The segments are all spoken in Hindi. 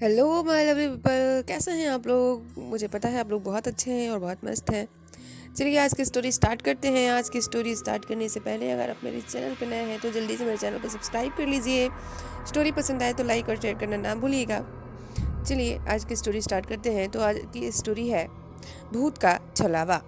हेलो माय लवली पीपल, कैसे हैं आप लोग। मुझे पता है आप लोग बहुत अच्छे हैं और बहुत मस्त हैं। चलिए आज की स्टोरी स्टार्ट करते हैं। आज की स्टोरी स्टार्ट करने से पहले अगर आप मेरे चैनल पर नए हैं तो जल्दी से मेरे चैनल को सब्सक्राइब कर लीजिए। स्टोरी पसंद आए तो लाइक और शेयर करना ना भूलिएगा। चलिए आज की स्टोरी स्टार्ट करते हैं। तो आज की स्टोरी है भूत का छलावा।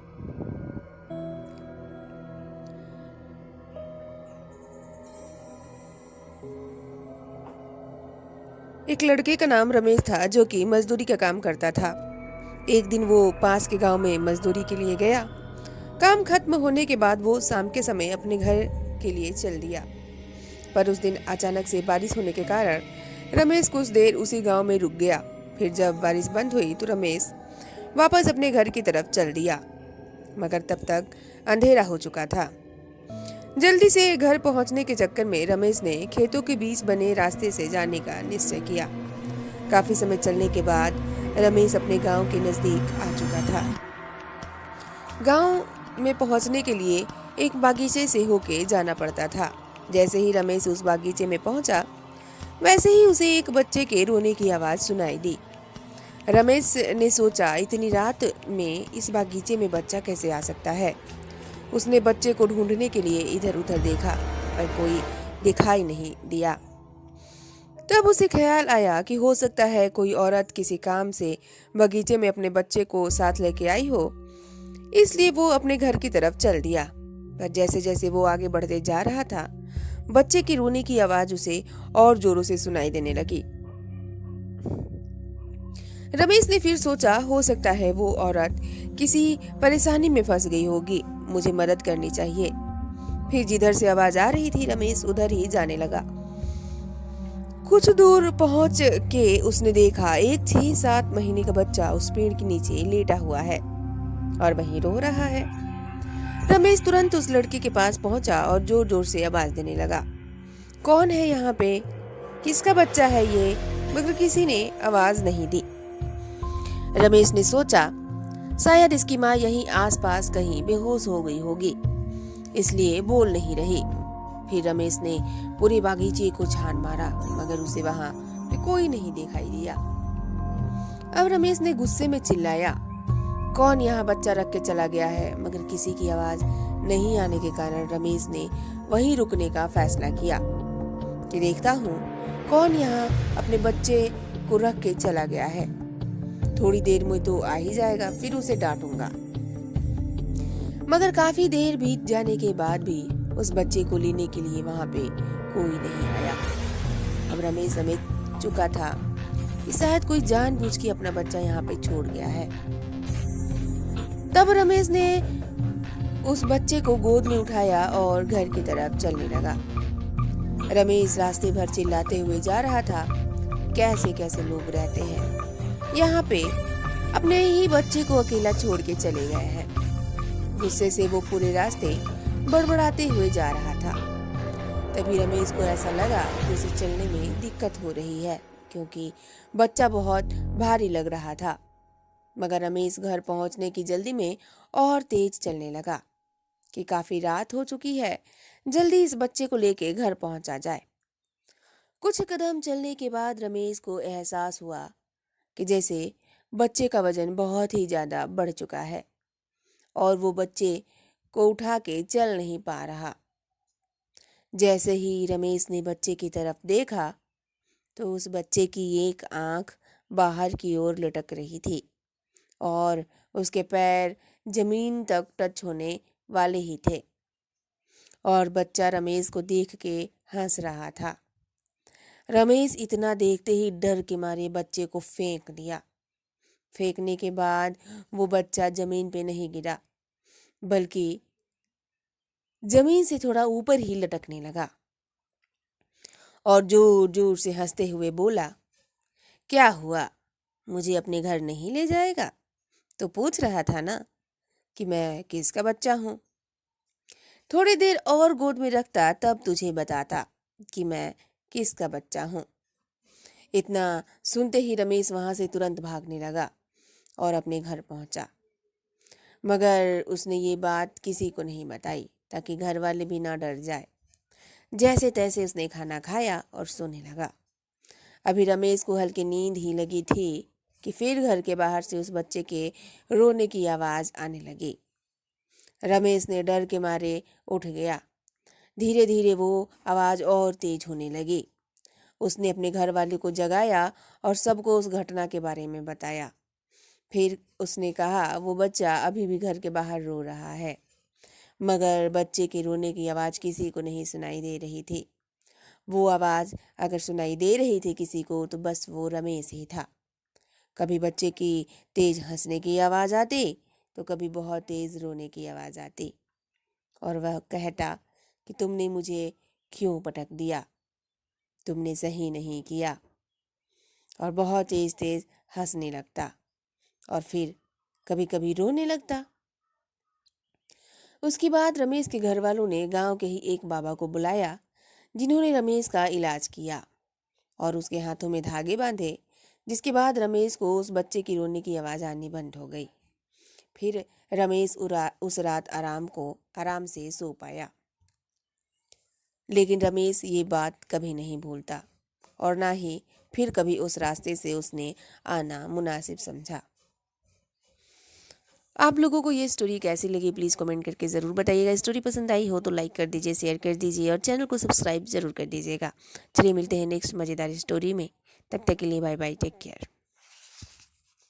एक लड़के का नाम रमेश था जो कि मजदूरी का काम करता था। एक दिन वो पास के गांव में मजदूरी के लिए गया। काम खत्म होने के बाद वो शाम के समय अपने घर के लिए चल दिया। पर उस दिन अचानक से बारिश होने के कारण रमेश कुछ देर उसी गांव में रुक गया। फिर जब बारिश बंद हुई तो रमेश वापस अपने घर की तरफ चल दिया, मगर तब तक अंधेरा हो चुका था। जल्दी से घर पहुंचने के चक्कर में रमेश ने खेतों के बीच बने रास्ते से जाने का निश्चय किया। काफी समय चलने के बाद रमेश अपने गांव के नजदीक आ चुका था। गांव में पहुंचने के लिए एक बागीचे से होके जाना पड़ता था। जैसे ही रमेश उस बागीचे में पहुंचा, वैसे ही उसे एक बच्चे के रोने की आवाज सुनाई दी। रमेश ने सोचा इतनी रात में इस बागीचे में बच्चा कैसे आ सकता है। उसने बच्चे को ढूंढने के लिए इधर उधर देखा, पर कोई दिखाई नहीं दिया। तब उसे ख्याल आया कि हो सकता है कोई औरत किसी काम से बगीचे में अपने बच्चे को साथ लेके आई हो। इसलिए वो अपने घर की तरफ चल दिया। पर जैसे जैसे वो आगे बढ़ते जा रहा था, बच्चे की रोने की आवाज उसे और जोरों से सुनाई देने लगी। रमेश ने फिर सोचा हो सकता है वो औरत किसी परेशानी में फंस गई होगी, मुझे मदद करनी चाहिए। फिर जिधर से आवाज आ रही थी रमेश उधर ही जाने लगा। कुछ दूर पहुंच के उसने देखा एक 6-7 महीने का बच्चा उस पेड़ के नीचे लेटा हुआ है और वहीं रो रहा है। रमेश तुरंत उस लड़के के पास पहुंचा और जोर जोर से आवाज देने लगा, कौन है यहाँ पे, किसका बच्चा है ये। मगर किसी ने आवाज नहीं दी। रमेश ने सोचा शायद इसकी माँ यहीं आसपास कहीं बेहोश हो गई होगी, इसलिए बोल नहीं रही। फिर रमेश ने पूरे बागीचे को छान मारा, मगर उसे वहां पे कोई नहीं दिखाई दिया। अब रमेश ने गुस्से में चिल्लाया, कौन यहाँ बच्चा रख के चला गया है। मगर किसी की आवाज नहीं आने के कारण रमेश ने वहीं रुकने का फैसला किया कि देखता हूँ कौन यहाँ अपने बच्चे को रख के चला गया है। थोड़ी देर में तो आ ही जाएगा, फिर उसे डांटूंगा। मगर काफी देर बीत जाने के बाद भी उस बच्चे को लेने के लिए वहां पे कोई नहीं आया। अब रमेश समझ चुका था कि शायद कोई जानबूझ के अपना बच्चा यहाँ पे छोड़ गया है। तब रमेश ने उस बच्चे को गोद में उठाया और घर की तरफ चलने लगा। रमेश रास्ते भर चिल्लाते हुए जा रहा था, कैसे कैसे लोग रहते हैं यहाँ पे, अपने ही बच्चे को अकेला छोड़ के चले गए हैं। गुस्से से वो पूरे रास्ते बड़बड़ाते हुए जा रहा था। तभी रमेश को ऐसा लगा कि उसे चलने में दिक्कत हो रही है, क्योंकि बच्चा बहुत भारी लग रहा था। मगर रमेश घर पहुंचने की जल्दी में और तेज चलने लगा कि काफी रात हो चुकी है, जल्दी इस बच्चे को लेके घर पहुंचा जाए। कुछ कदम चलने के बाद रमेश को एहसास हुआ कि जैसे बच्चे का वजन बहुत ही ज्यादा बढ़ चुका है और वो बच्चे को उठा के चल नहीं पा रहा। जैसे ही रमेश ने बच्चे की तरफ देखा तो उस बच्चे की एक आंख बाहर की ओर लटक रही थी और उसके पैर जमीन तक टच होने वाले ही थे और बच्चा रमेश को देख के हंस रहा था। रमेश इतना देखते ही डर के मारे बच्चे को फेंक दिया। फेंकने के बाद वो बच्चा जमीन पे नहीं गिरा, बल्कि जमीन से थोड़ा ऊपर ही लटकने लगा और जोर जोर से हंसते हुए बोला, क्या हुआ, मुझे अपने घर नहीं ले जाएगा। तो पूछ रहा था ना कि मैं किसका बच्चा हूँ। थोड़ी देर और गोद में रखता तब तुझे बताता कि मैं किसका बच्चा हूँ। इतना सुनते ही रमेश वहां से तुरंत भागने लगा और अपने घर पहुंचा। मगर उसने ये बात किसी को नहीं बताई ताकि घर वाले भी ना डर जाए। जैसे तैसे उसने खाना खाया और सोने लगा। अभी रमेश को हल्की नींद ही लगी थी कि फिर घर के बाहर से उस बच्चे के रोने की आवाज़ आने लगी। रमेश ने डर के मारे उठ गया। धीरे धीरे वो आवाज़ और तेज होने लगी। उसने अपने घर वाले को जगाया और सबको उस घटना के बारे में बताया। फिर उसने कहा वो बच्चा अभी भी घर के बाहर रो रहा है, मगर बच्चे के रोने की आवाज़ किसी को नहीं सुनाई दे रही थी। वो आवाज़ अगर सुनाई दे रही थी किसी को तो बस वो रमेश ही था। कभी बच्चे की तेज हंसने की आवाज़ आती तो कभी बहुत तेज रोने की आवाज़ आती और वह कहता कि तुमने मुझे क्यों पटक दिया, तुमने सही नहीं किया, और बहुत तेज तेज हंसने लगता और फिर कभी कभी रोने लगता। उसके बाद रमेश के घर वालों ने गांव के ही एक बाबा को बुलाया, जिन्होंने रमेश का इलाज किया और उसके हाथों में धागे बांधे, जिसके बाद रमेश को उस बच्चे की रोने की आवाज़ आनी बंद हो गई। फिर रमेश उस रात आराम से सो पाया। लेकिन रमेश ये बात कभी नहीं भूलता और ना ही फिर कभी उस रास्ते से उसने आना मुनासिब समझा। आप लोगों को ये स्टोरी कैसी लगी प्लीज़ कमेंट करके ज़रूर बताइएगा। स्टोरी पसंद आई हो तो लाइक कर दीजिए, शेयर कर दीजिए और चैनल को सब्सक्राइब ज़रूर कर दीजिएगा। चलिए मिलते हैं नेक्स्ट मज़ेदार स्टोरी में। तब तक के लिए बाय बाय, टेक केयर।